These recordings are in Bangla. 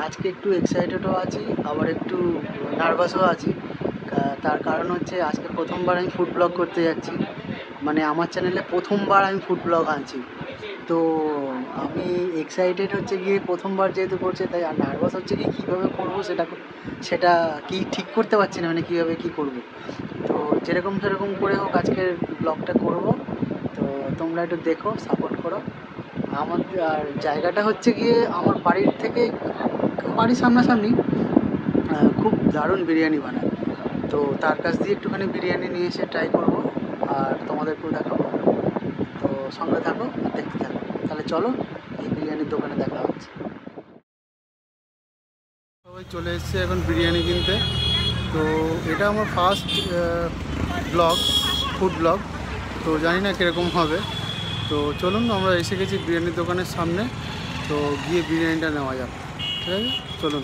আজকে একটু এক্সাইটেডও আছি, আবার একটু নার্ভাসও আছি। তার কারণ হচ্ছে আজকে প্রথমবার আমি ফুড ব্লগ করতে যাচ্ছি, মানে আমার চ্যানেলে প্রথমবার আমি ফুড ব্লগ আনছি। তো আমি এক্সাইটেড হচ্ছে গিয়ে প্রথমবার যেহেতু করছে, তাই আর নার্ভাস হচ্ছে কি কীভাবে করবো সেটা কি ঠিক করতে পারছি না, মানে কীভাবে কী করব। তো যেরকম সেরকম করে হোক আজকের ব্লগটা করব। তো তোমরা একটু দেখো, সাপোর্ট করো। আমার আর জায়গাটা হচ্ছে গিয়ে আমার বাড়ির থেকে, বাড়ির সামনাসামনি। খুব দারুণ বিরিয়ানি বানায়, তো তার কাছ দিয়ে একটুখানি বিরিয়ানি নিয়ে এসে ট্রাই করব আর তোমাদেরকেও দেখাবো। তো সঙ্গে থাকো আর দেখতে থাকো। তাহলে চলো, এই বিরিয়ানির দোকানে দেখা হচ্ছে। সবাই চলে এসছে এখন বিরিয়ানি কিনতে। তো এটা আমার ফার্স্ট ব্লগ, ফুড ব্লগ। তো জানি না কীরকম হবে। তো চলুন, আমরা এসে গেছি বিরিয়ানির দোকানের সামনে। তো গিয়ে বিরিয়ানিটা নেওয়া যাক, ঠিক আছে? চলুন।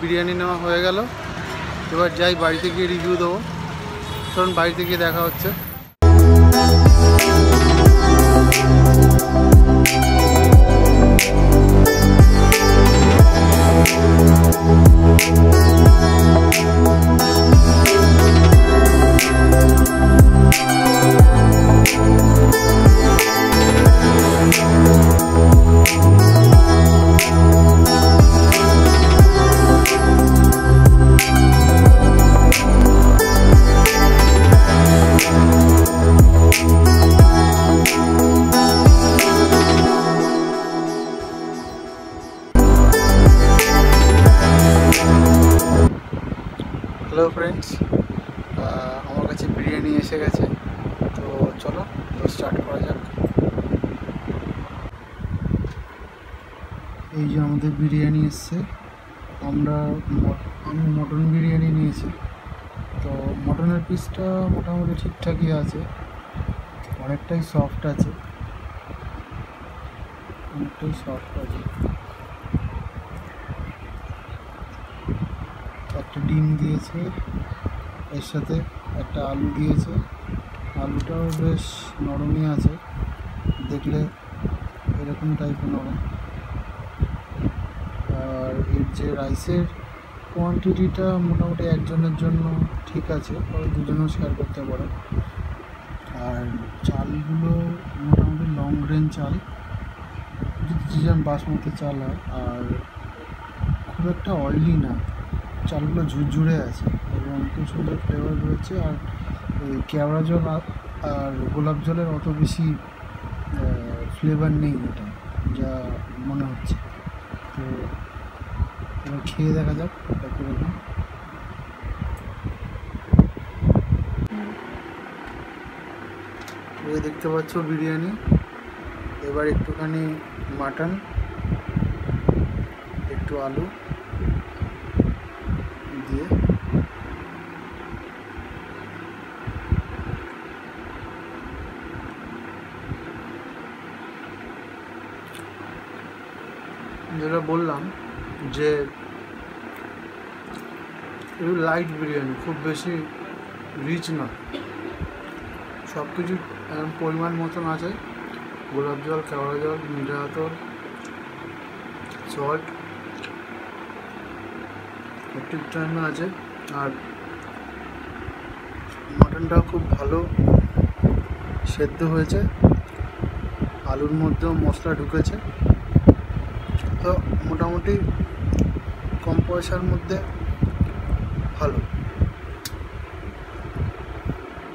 বিরিয়ানি নেওয়া হয়ে গেল, এবার যাই বাড়িতে গিয়ে রিভিউ দেবো। কারণ বাড়িতে গিয়ে দেখা হচ্ছে। হ্যালো ফ্রেন্ডস, আমার কাছে বিরিয়ানি এসে গেছে। তো চলো স্টার্ট করা যাক। এই যে আমাদের বিরিয়ানি এসছে। আমি মটন বিরিয়ানি নিয়েছি। তো মটনের পিসটা মোটামুটি ঠিকঠাকই আছে, অনেকটাই সফট আছে। একটা ডিম দিয়েছে, এর সাথে একটা আলু দিয়েছে। আলুটাও বেশ নরমই আছে, দেখলে এরকম টাইপের নরম। আর এর যে রাইসের কোয়ান্টিটিটা মোটামুটি একজনের জন্য ঠিক আছে, দুজনেও শেয়ার করতে পারে। আর চালগুলো মোটামুটি লং গ্রেন চাল, যেমন বাসমতি চাল হয়। আর খুব একটা অয়েলি না, চালগুলো ঝুরঝুরে আছে এবং খুব সুন্দর ফ্লেভার রয়েছে। আর ওই কেওড়া জল আর গোলাপ জলের অত বেশি ফ্লেভার নেই, এটা যা মনে হচ্ছে। তো এবার খেয়ে দেখা যাক এটা কীরকম। এই দেখতে পাচ্ছ বিরিয়ানি। এবার একটুখানি মাটন, একটু আলু দিয়ে যেটা বললাম, যে লাইট বিরিয়ানি, খুব বেশি রিচ না, সব কিছু পরিমাণ মতন আছে। গোলাপ জল, কেওড়া জল, মিঠা আতর, সল্ট ঠিক টাইমে আছে। আর মাটনটাও খুব ভালো সেদ্ধ হয়েছে, আলুর মধ্যেও মশলা ঢুকেছে। তো মোটামুটি কম পয়সার মধ্যে ভালো,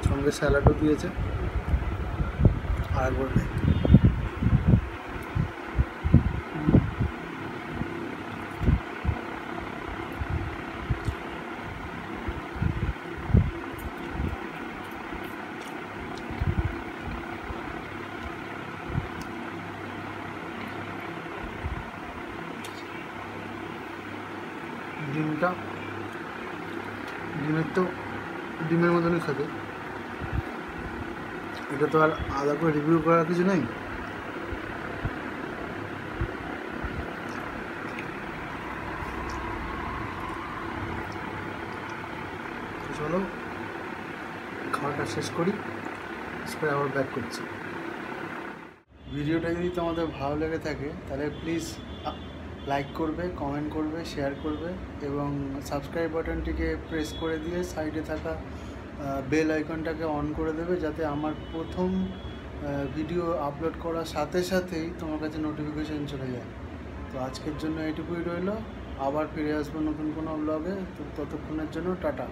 সঙ্গে স্যালাডও দিয়েছে। আর একবার খাই। ডিমের মতনই খেতে, এটা তো আর আলাদা করে রিভিউ করার কিছু নেই। চলো খাওয়াটা শেষ করি, আবার ব্যাক করছি। ভিডিওটা যদি তোমাদের ভালো লেগে থাকে তাহলে প্লিজ লাইক করবে, কমেন্ট করবে, শেয়ার করবে এবং সাবস্ক্রাইব বাটনটিকে প্রেস করে দিয়ে সাইডে থাকা বেল আইকনটাকে অন করে দেবে, যাতে আমার প্রথম ভিডিও আপলোড করার সাথে সাথেই তোমার কাছে নোটিফিকেশান চলে যায়। তো আজকের জন্য এইটুকুই রইল, আবার ফিরে আসবো নতুন কোনো ব্লগে। তো ততক্ষণের জন্য টাটা।